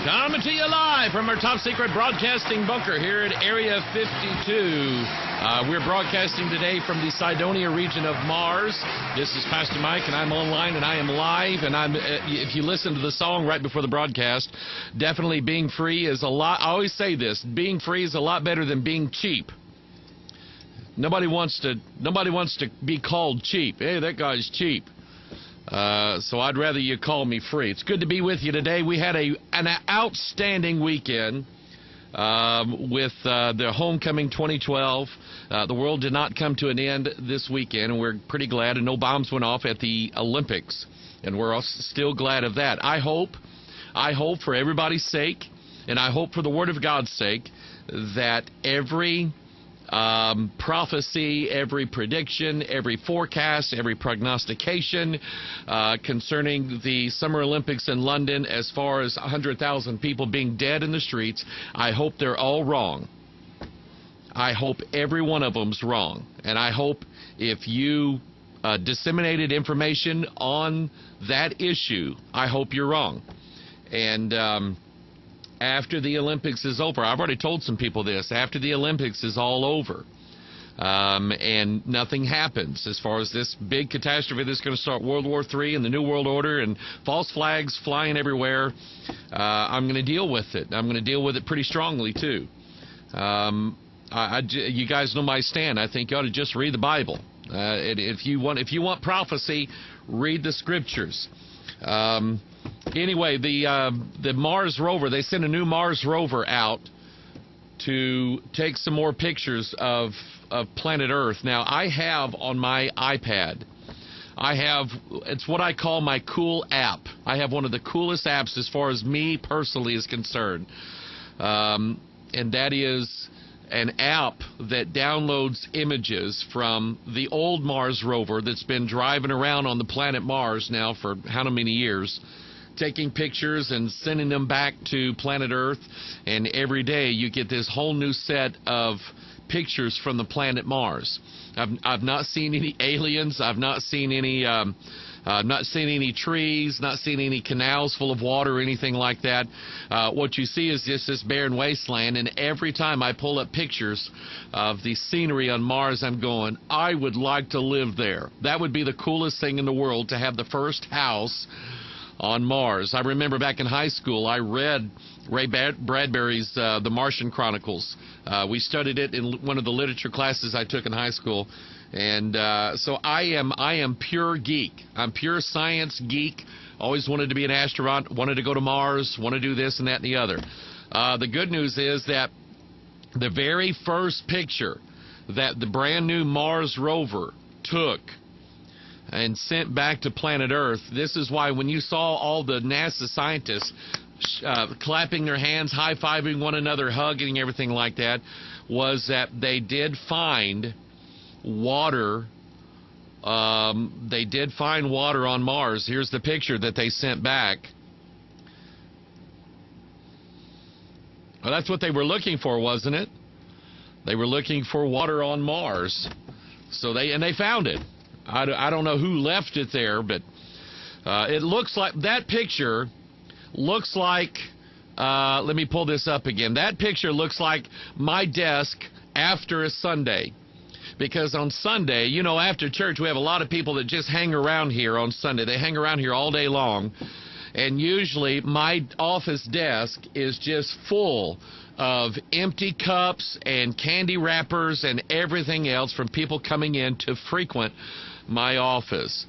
Coming to you live from our top secret broadcasting bunker here at Area 52. We're broadcasting today from the Cydonia region of Mars. This is Pastor Mike, and I'm online, and I am live. And if you listen to the song right before the broadcast, definitely being free is a lot. I always say this: being free is a lot better than being cheap. Nobody wants to be called cheap. Hey, that guy's cheap. So I'd rather you call me free. It's good to be with you today. We had an outstanding weekend with the Homecoming 2012. The world did not come to an end this weekend, and we're pretty glad. And no bombs went off at the Olympics, and we're still glad of that. I hope for everybody's sake, and I hope for the Word of God's sake, that every prophecy, every prediction, every forecast, every prognostication concerning the Summer Olympics in London, as far as 100,000 people being dead in the streets, I hope they're all wrong. I hope every one of them's wrong. And I hope if you disseminated information on that issue, I hope you're wrong. And after the Olympics is over, I've already told some people this, after the Olympics is all over, and nothing happens as far as this big catastrophe that's going to start World War III and the New World Order and false flags flying everywhere, I'm going to deal with it. I'm going to deal with it pretty strongly, too. You guys know my stand. I think you ought to just read the Bible. If you want prophecy, read the Scriptures. Anyway, the Mars rover, they sent a new Mars rover out to take some more pictures of planet Earth. Now, I have on my iPad, it's what I call my cool app. I have one of the coolest apps as far as me personally is concerned. And that is an app that downloads images from the old Mars rover that's been driving around on the planet Mars now for how many years, taking pictures and sending them back to planet Earth, and every day you get this whole new set of pictures from the planet Mars. I've not seen any aliens. I've not seen any trees, not seen any canals full of water or anything like that. What you see is just this barren wasteland, and every time I pull up pictures of the scenery on Mars, I'm going, I would like to live there. That would be the coolest thing in the world, to have the first house on Mars. I remember back in high school, I read Ray Bradbury's The Martian Chronicles. We studied it in one of the literature classes I took in high school. And so I am pure geek. I'm pure science geek. Always wanted to be an astronaut, wanted to go to Mars, want to do this and that and the other. The good news is that the very first picture that the brand new Mars rover took and sent back to planet Earth, this is why when you saw all the NASA scientists clapping their hands, high-fiving one another, hugging, everything like that, was that they did find water. They did find water on Mars. Here's the picture that they sent back. Well, that's what they were looking for, wasn't it? They were looking for water on Mars. So they found it. I don't know who left it there, but it looks like that picture looks like, let me pull this up again. That picture looks like my desk after a Sunday. Because on Sunday, you know, after church, we have a lot of people that just hang around here on Sunday. They hang around here all day long. And usually my office desk is just full of empty cups and candy wrappers and everything else from people coming in to frequent my office.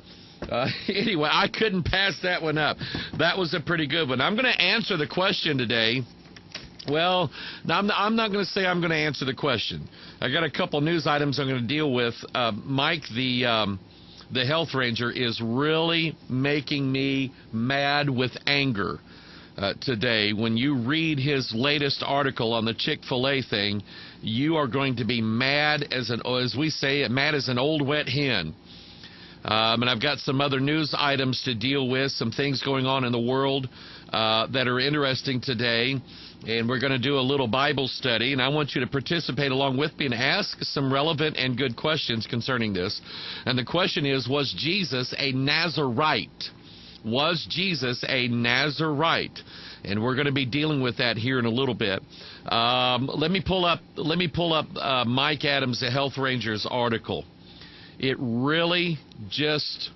Anyway, I couldn't pass that one up. That was a pretty good one. I'm going to answer the question today. Well, I'm not going to say I'm going to answer the question. I got a couple news items I'm going to deal with. Mike, the health ranger, is really making me mad with anger today. When you read his latest article on the Chick-fil-A thing, you are going to be mad as we say, mad as an old wet hen. And I've got some other news items to deal with, some things going on in the world that are interesting today. And we're going to do a little Bible study, and I want you to participate along with me and ask some relevant and good questions concerning this. And the question is, was Jesus a Nazarite? Was Jesus a Nazarite? And we're going to be dealing with that here in a little bit. Let me pull up Mike Adams, the Health Ranger's article. It really just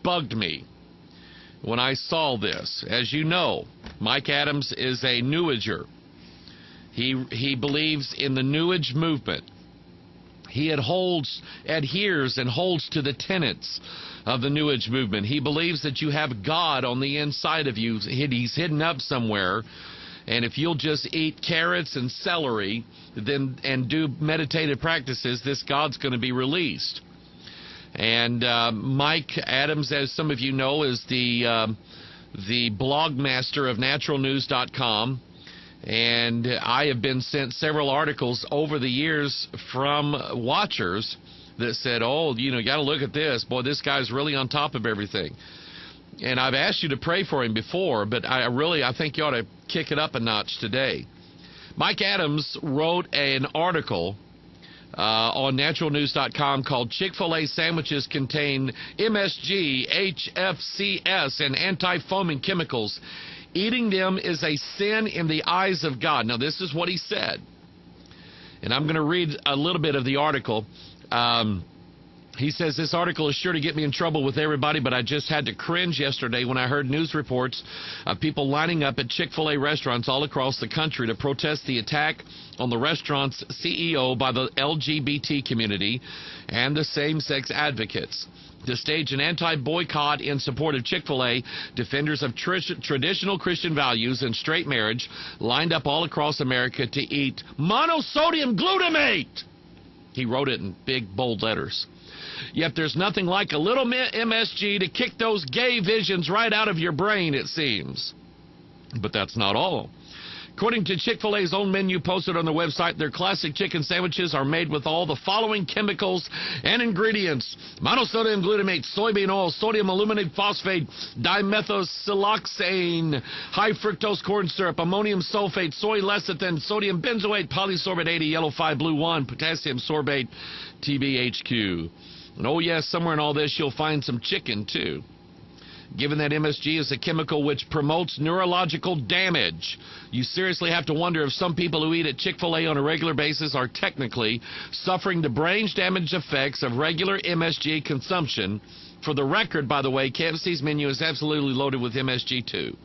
bugged me when I saw this. As you know, Mike Adams is a New Ager. He believes in the New Age movement. He adheres and holds to the tenets of the New Age movement. He believes that you have God on the inside of you. He's hidden up somewhere. And if you'll just eat carrots and celery and do meditative practices, this God's going to be released. And Mike Adams, as some of you know, is the blog master of naturalnews.com. And I have been sent several articles over the years from watchers that said, oh, you got to look at this. Boy, this guy's really on top of everything. And I've asked you to pray for him before, but I think you ought to kick it up a notch today. Mike Adams wrote an article on naturalnews.com called Chick-fil-A Sandwiches Contain MSG, HFCS, and anti-foaming chemicals. Eating them is a sin in the eyes of God. Now, this is what he said. And I'm going to read a little bit of the article. He says, this article is sure to get me in trouble with everybody, but I just had to cringe yesterday when I heard news reports of people lining up at Chick-fil-A restaurants all across the country to protest the attack on the restaurant's CEO by the LGBT community and the same-sex advocates. To stage an anti-boycott in support of Chick-fil-A, defenders of traditional Christian values and straight marriage lined up all across America to eat monosodium glutamate. He wrote it in big, bold letters. Yet there's nothing like a little MSG to kick those gay visions right out of your brain, it seems. But that's not all. According to Chick-fil-A's own menu posted on their website, their classic chicken sandwiches are made with all the following chemicals and ingredients: monosodium glutamate, soybean oil, sodium aluminate phosphate, dimethylsiloxane, high fructose corn syrup, ammonium sulfate, soy lecithin, sodium benzoate, polysorbate 80, yellow 5, blue 1, potassium sorbate, TBHQ. And oh yes, somewhere in all this you'll find some chicken too. Given that MSG is a chemical which promotes neurological damage, you seriously have to wonder if some people who eat at Chick-fil-A on a regular basis are technically suffering the brain damage effects of regular MSG consumption. For the record, by the way, KFC's menu is absolutely loaded with MSG too.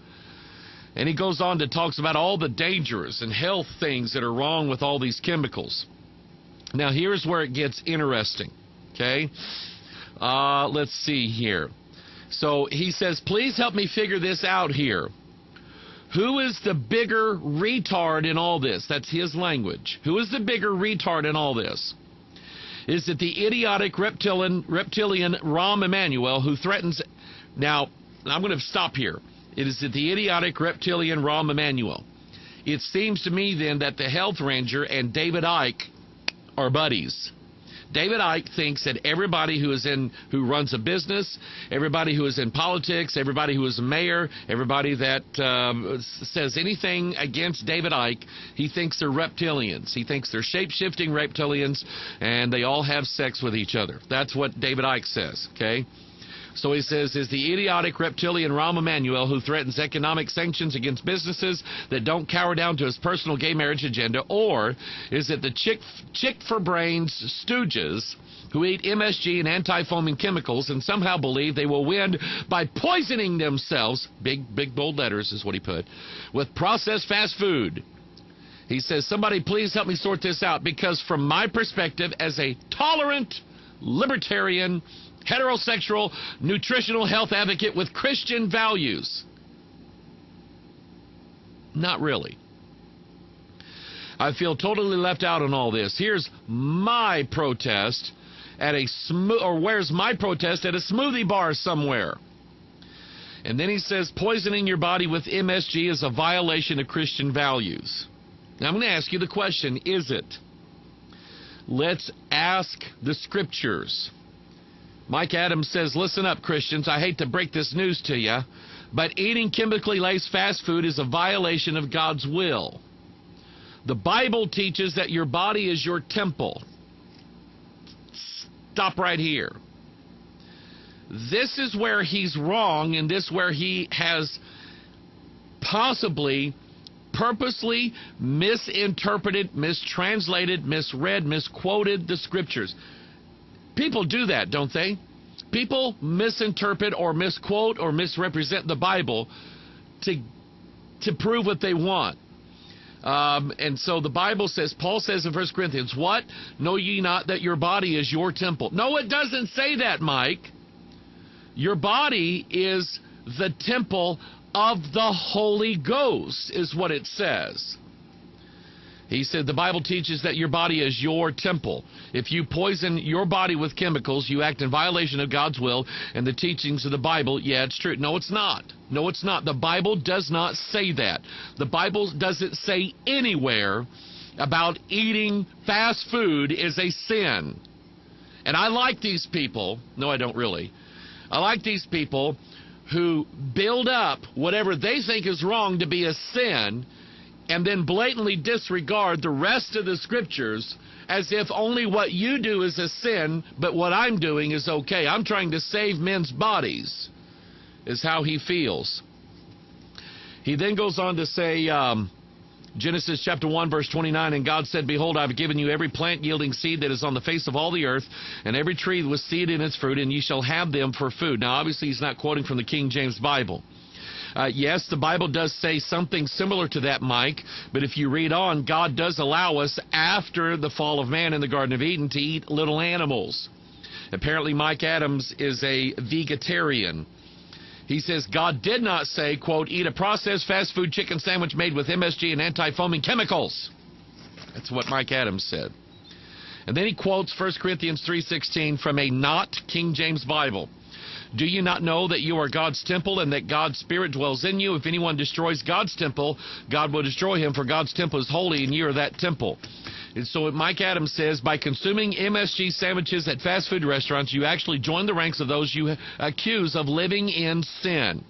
And he goes on to talk about all the dangers and health things that are wrong with all these chemicals. Now, here's where it gets interesting, okay? Let's see here. So he says, please help me figure this out here. Who is the bigger retard in all this? That's his language. Who is the bigger retard in all this? Is it the idiotic reptilian Rahm Emanuel who threatens... Now, I'm going to stop here. Is it the idiotic reptilian Rahm Emanuel? It seems to me then that the Health Ranger and David Icke are buddies. David Icke thinks that everybody who runs a business, everybody who is in politics, everybody who is a mayor, everybody that says anything against David Icke, he thinks they're reptilians. He thinks they're shape-shifting reptilians, and they all have sex with each other. That's what David Icke says, okay? So he says, is the idiotic reptilian Rahm Emanuel who threatens economic sanctions against businesses that don't cower down to his personal gay marriage agenda, or is it the chick-for-brains stooges who eat MSG and anti-foaming chemicals and somehow believe they will win by poisoning themselves, big bold letters is what he put, with processed fast food? He says, somebody please help me sort this out, because from my perspective as a tolerant, libertarian, heterosexual, nutritional health advocate with Christian values, not really. I feel totally left out on all this. Here's my protest at where's my protest at a smoothie bar somewhere? And then he says, poisoning your body with MSG is a violation of Christian values. Now I'm going to ask you the question, is it? Let's ask the scriptures. Mike Adams says, listen up, Christians. I hate to break this news to you, but eating chemically laced fast food is a violation of God's will. The Bible teaches that your body is your temple. Stop right here. This is where he's wrong, and this where he has possibly purposely misinterpreted, mistranslated, misread, misquoted the scriptures. People do that, don't they? People misinterpret or misquote or misrepresent the Bible to prove what they want. And so the Bible says, Paul says in 1 Corinthians, what? Know ye not that your body is your temple? No, it doesn't say that, Mike. Your body is the temple of the Holy Ghost, is what it says. He said the Bible teaches that your body is your temple. If you poison your body with chemicals, you act in violation of God's will and the teachings of the Bible. Yeah, it's true. No, it's not. No, it's not. The Bible does not say that. The Bible doesn't say anywhere about eating fast food is a sin. And I like these people. No, I don't really. I like these people who build up whatever they think is wrong to be a sin and then blatantly disregard the rest of the scriptures as if only what you do is a sin, but what I'm doing is okay. I'm trying to save men's bodies, is how he feels. He then goes on to say, Genesis chapter 1, verse 29, and God said, behold, I have given you every plant yielding seed that is on the face of all the earth, and every tree with seed in its fruit, and ye shall have them for food. Now, obviously, he's not quoting from the King James Bible. Yes, the Bible does say something similar to that, Mike, but if you read on, God does allow us, after the fall of man in the Garden of Eden, to eat little animals. Apparently, Mike Adams is a vegetarian. He says, God did not say, quote, eat a processed fast food chicken sandwich made with MSG and anti-foaming chemicals. That's what Mike Adams said. And then he quotes 1 Corinthians 3:16 from a not King James Bible. Do you not know that you are God's temple and that God's Spirit dwells in you? If anyone destroys God's temple, God will destroy him, for God's temple is holy, and you are that temple. And so Mike Adams says, by consuming MSG sandwiches at fast food restaurants, you actually join the ranks of those you accuse of living in sin.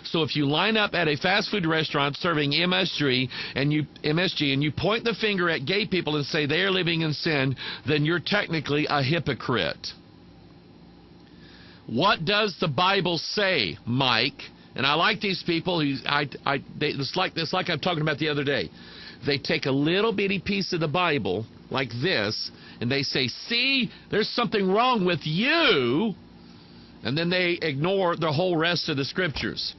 So if you line up at a fast food restaurant serving MSG and you point the finger at gay people and say they are living in sin, then you're technically a hypocrite. What does the Bible say, Mike? And I like these people. It's like I'm talking about the other day. They take a little bitty piece of the Bible like this, and they say, see, there's something wrong with you, and then they ignore the whole rest of the scriptures.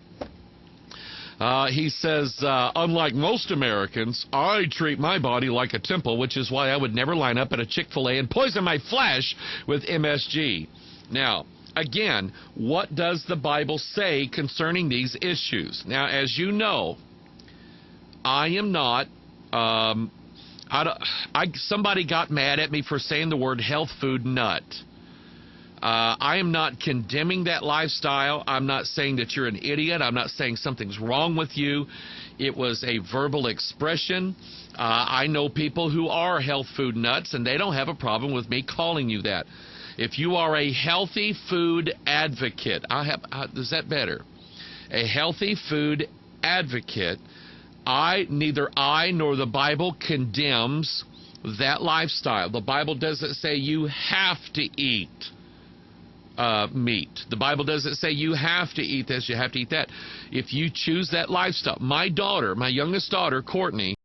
He says, unlike most Americans, I treat my body like a temple, which is why I would never line up at a Chick-fil-A and poison my flesh with MSG. Now, again, what does the Bible say concerning these issues? Now, as you know, I am not, somebody got mad at me for saying the word health food nut. I am not condemning that lifestyle. I'm not saying that you're an idiot. I'm not saying something's wrong with you. It was a verbal expression. I know people who are health food nuts, and they don't have a problem with me calling you that. If you are a healthy food advocate, is that better? A healthy food advocate, neither I nor the Bible condemns that lifestyle. The Bible doesn't say you have to eat meat. The Bible doesn't say you have to eat this, you have to eat that. If you choose that lifestyle, my youngest daughter, Courtney,